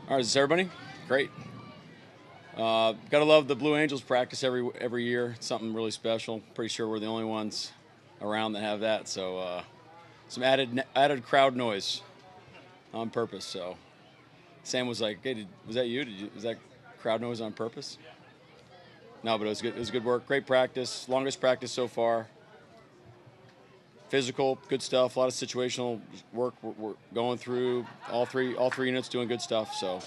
All right, is this everybody? Great. Gotta love the Blue Angels practice every year. It's something really special. Pretty sure we're the only ones around that have that. So some added crowd noise on purpose. So Sam was like, "Hey, was that you? Was that crowd noise on purpose?" No, but it was good. It was good work. Great practice. Longest practice so far. Physical, good stuff. A lot of situational work we're going through. All three units doing good stuff. So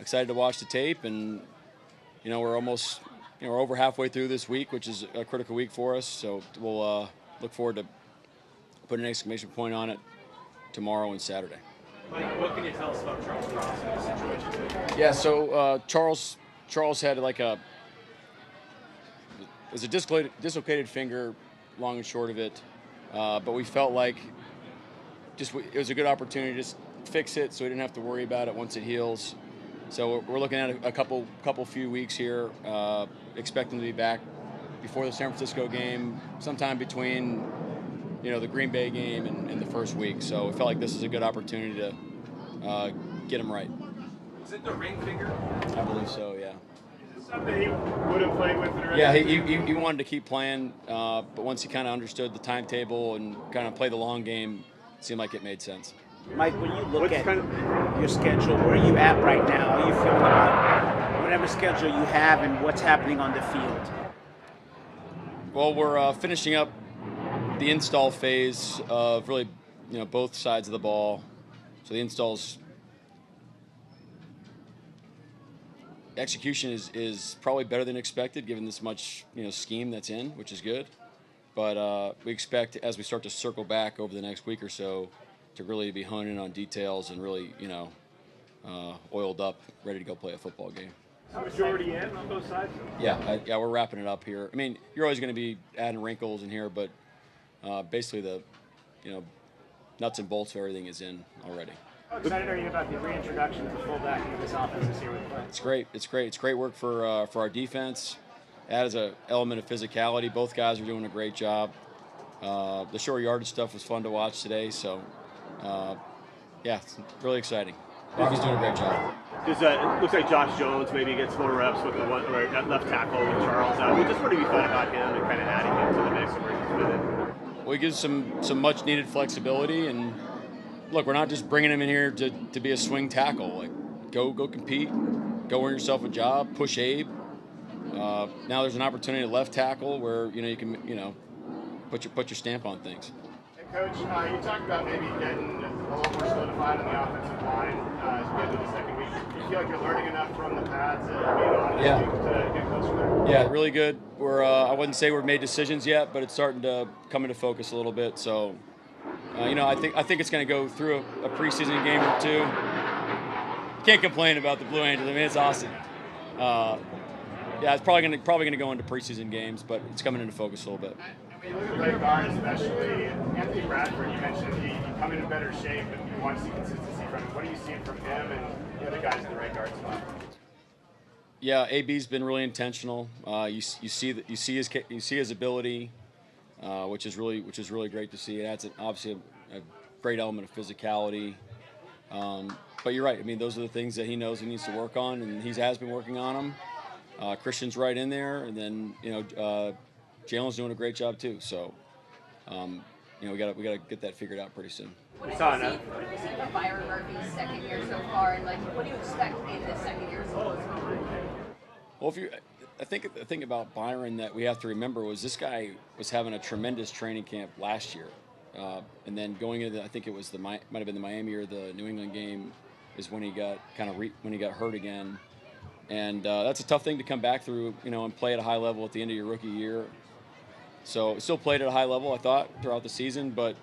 excited to watch the tape, and we're almost we're over halfway through this week, which is a critical week for us. So we'll look forward to putting an exclamation point on it tomorrow and Saturday. Mike, what can you tell us about Charles Cross in this situation? Yeah, so Charles had it was a dislocated finger, long and short of it. But we felt like it was a good opportunity to just fix it so we didn't have to worry about it once it heals. So we're looking at a few weeks here. Expect him to be back before the San Francisco game, sometime between the Green Bay game and the first week. So we felt like this is a good opportunity to get him right. Is it the ring finger? I believe so, yeah. Something he would have played with already? Yeah, he wanted to keep playing, but once he kind of understood the timetable and kind of play the long game, it seemed like it made sense. Mike, when you look at your schedule, where are you at right now? How are you feeling about whatever schedule you have and what's happening on the field? Well, we're finishing up the install phase of really, both sides of the ball. So the installs. Execution is probably better than expected given this much scheme that's in, which is good. But we expect as we start to circle back over the next week or so to really be honing on details and really oiled up, ready to go play a football game. Majority in on both sides? Yeah, we're wrapping it up here. I mean, you're always going to be adding wrinkles in here, but basically the nuts and bolts of everything is in already. How excited are you about the reintroduction of the fullback into this offense this year with play? It's great. It's great work for our defense. Adds an element of physicality. Both guys are doing a great job. The short yardage stuff was fun to watch today. So, it's really exciting. Bucky's doing a great job. It looks like Josh Jones maybe gets more reps with the left tackle with Charles. Just what have you thought about him and kind of adding him to the mix and where he's fitted? Well, he gives some much needed flexibility, and look, we're not just bringing him in here to be a swing tackle. Like, go compete, go earn yourself a job, push Abe. Now there's an opportunity at left tackle where you can put your stamp on things. Hey, Coach, you talked about maybe getting a little more solidified on the offensive line as we get into the second week. Do you feel like you're learning enough from the pads and being on to get closer there? Yeah, really good. I wouldn't say we've made decisions yet, but it's starting to come into focus a little bit. So. I think it's going to go through a preseason game or two. Can't complain about the Blue Angels. I mean, it's awesome. It's probably going to go into preseason games, but it's coming into focus a little bit. When you look at right guard, especially Anthony Bradford, you mentioned he come in better shape, but you want to see consistency from him. What are you seeing from him and the other guys in the right guard spot? Yeah, AB's been really intentional. You see his ability. Which is really great to see. It adds obviously a great element of physicality. But you're right. I mean, those are the things that he knows he needs to work on, and he has been working on them. Christian's right in there, and then Jalen's doing a great job too. So we got to get that figured out pretty soon. What have you seen from Byron Murphy's second year so far, and what do you expect in this second year? Well, I think the thing about Byron that we have to remember was this guy was having a tremendous training camp last year, and then going into I think it was might have been the Miami or the New England game is when he got when he got hurt again, and that's a tough thing to come back through, and play at a high level at the end of your rookie year. So still played at a high level, I thought, throughout the season, but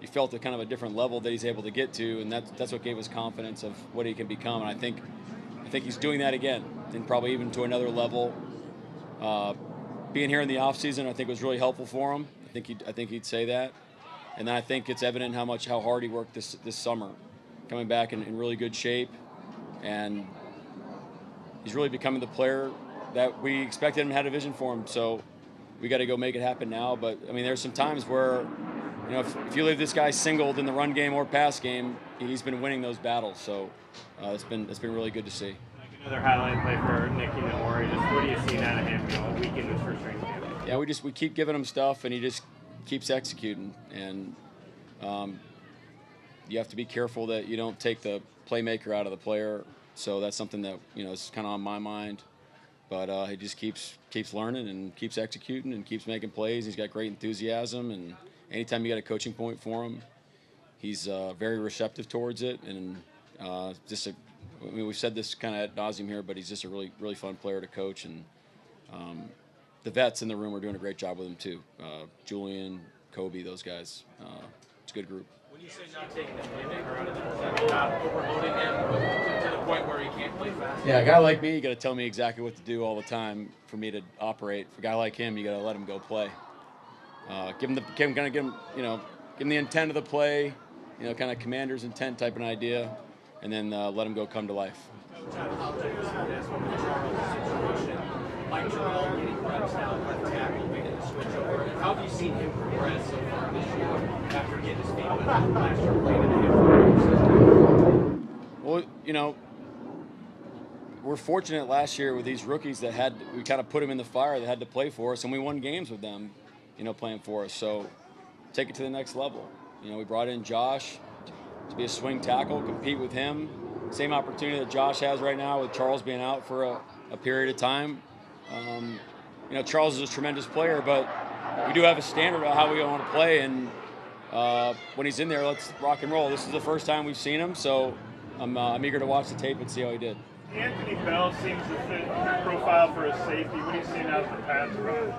you felt at kind of a different level that he's able to get to, and that's what gave us confidence of what he can become, and I think he's doing that again, and probably even to another level. Being here in the off season, I think was really helpful for him. I think he'd say that, and then I think it's evident how hard he worked this summer, coming back in really good shape, and he's really becoming the player that we expected him to have a vision for him. So we got to go make it happen now. But I mean, there's some times where if you leave this guy singled in the run game or pass game, he's been winning those battles. So it's been really good to see. Another highlight play for Nicky Namori. Just what are you seeing out of him, a week in his first training camp? Yeah, we keep giving him stuff, and he just keeps executing. And you have to be careful that you don't take the playmaker out of the player. So that's something that is kind of on my mind. But he just keeps learning and keeps executing and keeps making plays. He's got great enthusiasm, and anytime you got a coaching point for him, he's very receptive towards it. And we've said this kind of ad nauseum here, but he's just a really, really fun player to coach. And the vets in the room are doing a great job with him too. Julian, Kobe, those guys. It's a good group. When you say not taking the playmaker out of the ball, does that mean not overloading him to the point where he can't play fast? Yeah, a guy like me, you got to tell me exactly what to do all the time for me to operate. For a guy like him, you got to let him go play. Give him the intent of the play, kind of commander's intent type of an idea, and then let him go come to life. Mike Macdonald getting reps now at tackle, making the switch over. How have you seen him progress so far this year after getting his feet wet last year playing in the system? Well, we're fortunate last year with these rookies that we kind of put them in the fire that had to play for us, and we won games with them, playing for us. So take it to the next level. We brought in Josh to be a swing tackle, compete with him. Same opportunity that Josh has right now with Charles being out for a period of time. Charles is a tremendous player, but we do have a standard of how we want to play, and when he's in there, let's rock and roll. This is the first time we've seen him, so I'm eager to watch the tape and see how he did. Anthony Bell seems to fit your profile for a safety. What are you seeing out of the pass rush?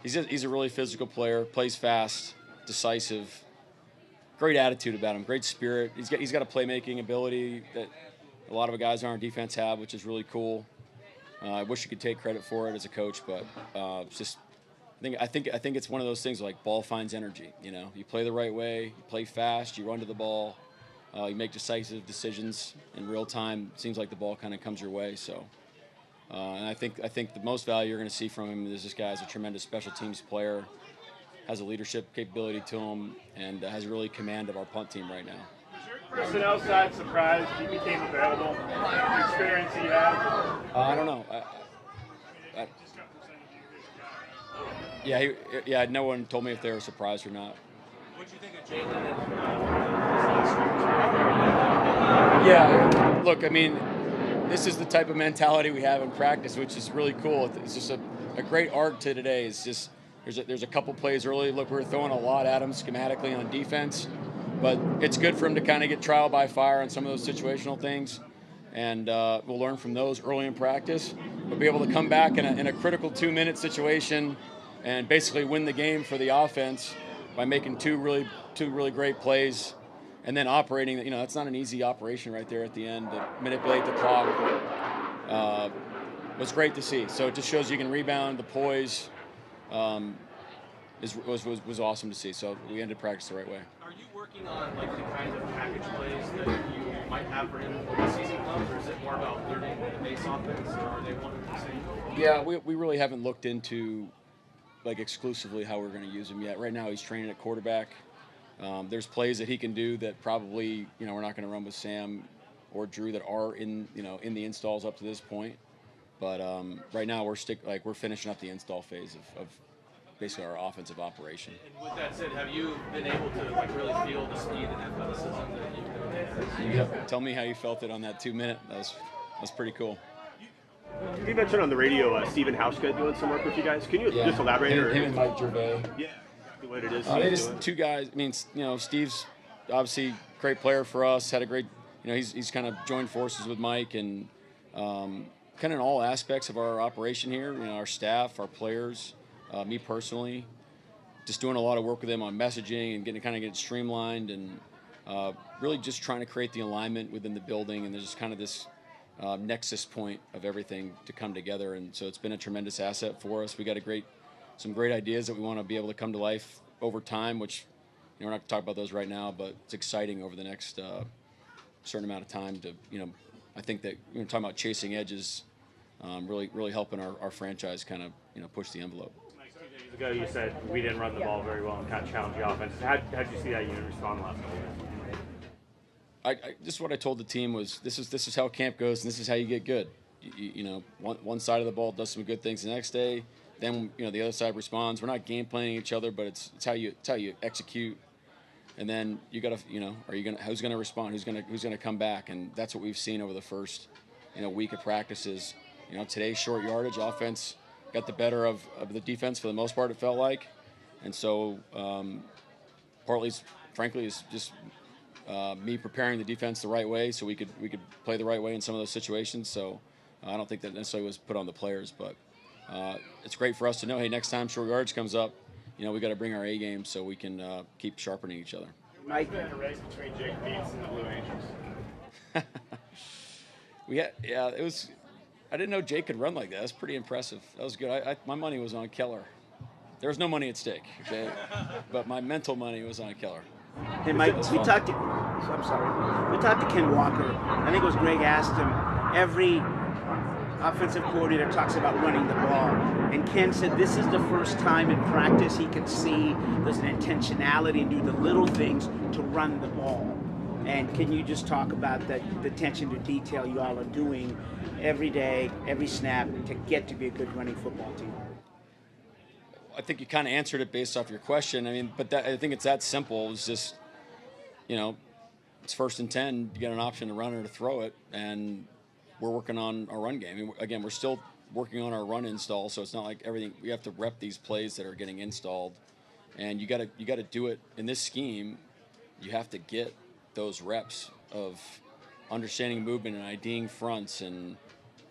He's a really physical player, plays fast, decisive, great attitude about him, great spirit. He's got a playmaking ability that a lot of guys on our defense have, which is really cool. I wish you could take credit for it as a coach, but it's just I think it's one of those things like ball finds energy. You play the right way, you play fast, you run to the ball, you make decisive decisions in real time. It seems like the ball kind of comes your way. So, and I think the most value you're going to see from him is this guy is a tremendous special teams player, has a leadership capability to him, and has really command of our punt team right now. Personnel side surprised he became available? The experience he had? I don't know. No one told me if they were surprised or not. What do you think of Jalen? Yeah, look, this is the type of mentality we have in practice, which is really cool. It's just a great arc to today. It's just there's a couple plays early. Look, we were throwing a lot at him schematically on defense. But it's good for him to kind of get trial by fire on some of those situational things, and we'll learn from those early in practice. But be able to come back in a critical 2-minute situation and basically win the game for the offense by making two really great plays, and then operating. That's not an easy operation right there at the end to manipulate the clock. Was great to see. So it just shows you can rebound. The poise was awesome to see. So we ended practice the right way. Are you working on the kind of package plays that you might have for him when the season comes, or is it more about learning the base offense, or are they one and the same? Yeah, we really haven't looked into exclusively how we're going to use him yet. Right now he's training at quarterback. There's plays that he can do that probably we're not going to run with Sam or Drew that are in the installs up to this point. But right now we're finishing up the install phase of basically our offensive operation. And with that said, have you been able to really feel the speed and athleticism that you have? Yeah. Tell me how you felt it on that 2-minute. That's pretty cool. You mentioned on the radio Stephen Hauschka doing some work with you guys. Can you just elaborate? Him and Mike Gervais. Yeah, exactly what it is. They just two guys. Steve's obviously a great player for us. Had a great, he's kind of joined forces with Mike and kind of in all aspects of our operation here. Our staff, our players. Me personally, just doing a lot of work with them on messaging and getting it streamlined and really just trying to create the alignment within the building. And there's just kind of this nexus point of everything to come together. And so it's been a tremendous asset for us. We got some great ideas that we want to be able to come to life over time, which we're not going to talk about those right now, but it's exciting over the next certain amount of time to, I think that talking about chasing edges, really helping our franchise kind of, push the envelope. Days ago, you said we didn't run the ball very well and kind of challenge the offense. How did you see that unit respond the last couple of years? Just what I told the team was this is how camp goes, and this is how you get good. You know, one side of the ball does some good things the next day, then the other side responds. We're not game planning each other, but it's how you execute, and then you got to who's gonna respond, who's gonna come back, and that's what we've seen over the first week of practices. Today's short yardage offense got the better of the defense for the most part, it felt like, and so partly, frankly, is just me preparing the defense the right way so we could play the right way in some of those situations. So I don't think that necessarily was put on the players, but it's great for us to know, hey, next time short yardage comes up, we got to bring our A game so we can keep sharpening each other. Mike, been a race between Jake Beats and the Blue Angels. It was. I didn't know Jake could run like that. That's pretty impressive. That was good. My money was on Keller. There was no money at stake, okay? But my mental money was on Keller. Hey, Mike, we talked to Ken Walker. I think it was Greg asked him, every offensive coordinator talks about running the ball. And Ken said this is the first time in practice he can see there's an intentionality and do the little things to run the ball. And can you just talk about the attention to detail you all are doing every day, every snap, to get to be a good running football team? I think you kind of answered it based off your question. I mean, but I think it's that simple. It's just, it's 1st and 10. You get an option to run or to throw it, and we're working on our run game. I mean, again, we're still working on our run install, so it's not like everything. We have to rep these plays that are getting installed, and you got to do it in this scheme. You have to get those reps of understanding movement and IDing fronts and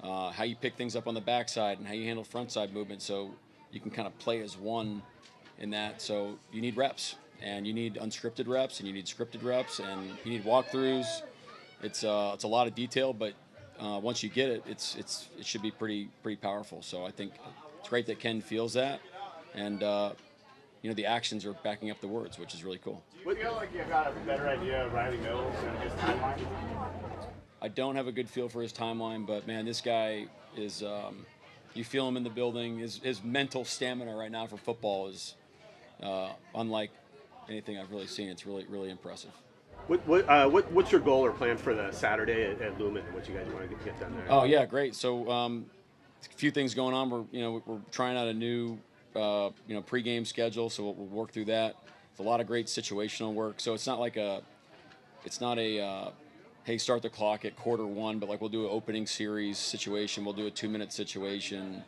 how you pick things up on the backside and how you handle front side movement. So you can kind of play as one in that. So you need reps, and you need unscripted reps, and you need scripted reps, and you need walkthroughs. It's a lot of detail, but once you get it, it should be pretty powerful. So I think it's great that Ken feels that, and the actions are backing up the words, which is really cool. Do you feel like you got a better idea of Riley Mills and his timeline? I don't have a good feel for his timeline, but man, this guy is. You feel him in the building. His mental stamina right now for football is unlike anything I've really seen. It's really impressive. What's your goal or plan for the Saturday at Lumen? What you guys want to get done there? Oh yeah, great. So a few things going on. We're trying out a new pregame schedule, so we'll work through that. It's a lot of great situational work. So it's not a hey, start the clock at quarter-1, but like we'll do an opening series situation. We'll do a 2-minute situation.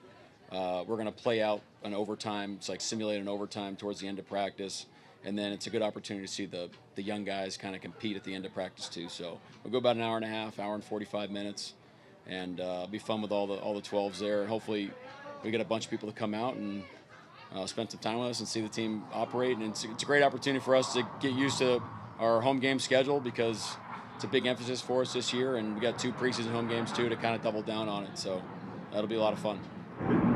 We're going to play out an overtime. It's like simulate an overtime towards the end of practice. And then it's a good opportunity to see the young guys kind of compete at the end of practice too. So we'll go about an hour and a half, hour and 45 minutes, and it'll be fun with all the 12s there. And hopefully we get a bunch of people to come out and spend some time with us and see the team operate. And it's a great opportunity for us to get used to our home game schedule, because it's a big emphasis for us this year, and we got 2 preseason home games too to kind of double down on it. So that'll be a lot of fun.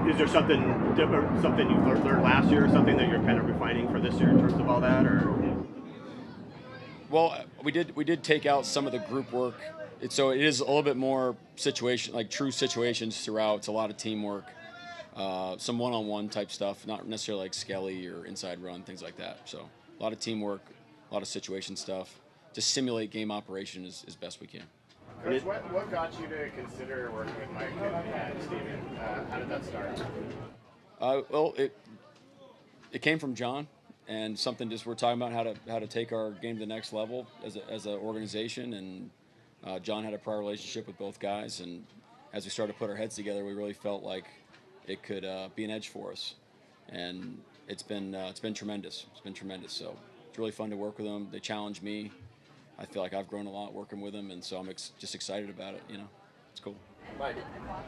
Is there something different, something you learned last year, or something that you're kind of refining for this year in terms of all that? Or well, we did take out some of the group work. So it is a little bit more situation, like true situations throughout. It's a lot of teamwork, some one-on-one type stuff, not necessarily like Skelly or inside run, things like that. So a lot of teamwork, a lot of situation stuff. To simulate game operation as best we can. Chris, what got you to consider working with Mike and Steven? How did that start? Well, it came from John, and something just we're talking about how to take our game to the next level as an organization. And John had a prior relationship with both guys, and as we started to put our heads together, we really felt like it could be an edge for us. And it's been tremendous. It's been tremendous. So it's really fun to work with them. They challenge me. I feel like I've grown a lot working with him, and so I'm just excited about it. It's cool. Mike,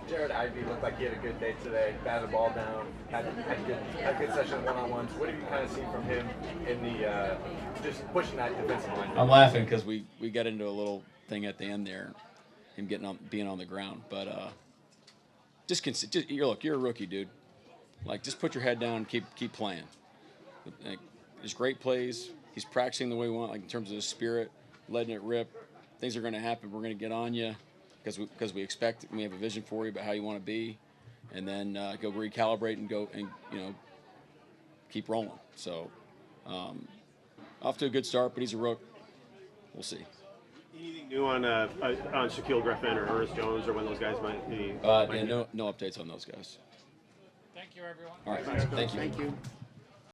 Jared Ivey looked like he had a good day today. Batted the ball down, had a good session of one-on-ones. What have you kind of seen from him in the just pushing that defensive line? I'm laughing because we got into a little thing at the end there, him being on the ground. But you're a rookie, dude. Like, just put your head down and keep playing. Like, there's great plays. He's practicing the way we want, like in terms of his spirit. Letting it rip. Things are going to happen. We're going to get on you because we expect, and we have a vision for you about how you want to be, and then go recalibrate and go and keep rolling. So off to a good start, but he's a rook. We'll see. Anything new on Shaquille Griffin or Ernest Jones or when those guys might be? Yeah, no updates on those guys. Thank you, everyone. All right, thank you. Thank you.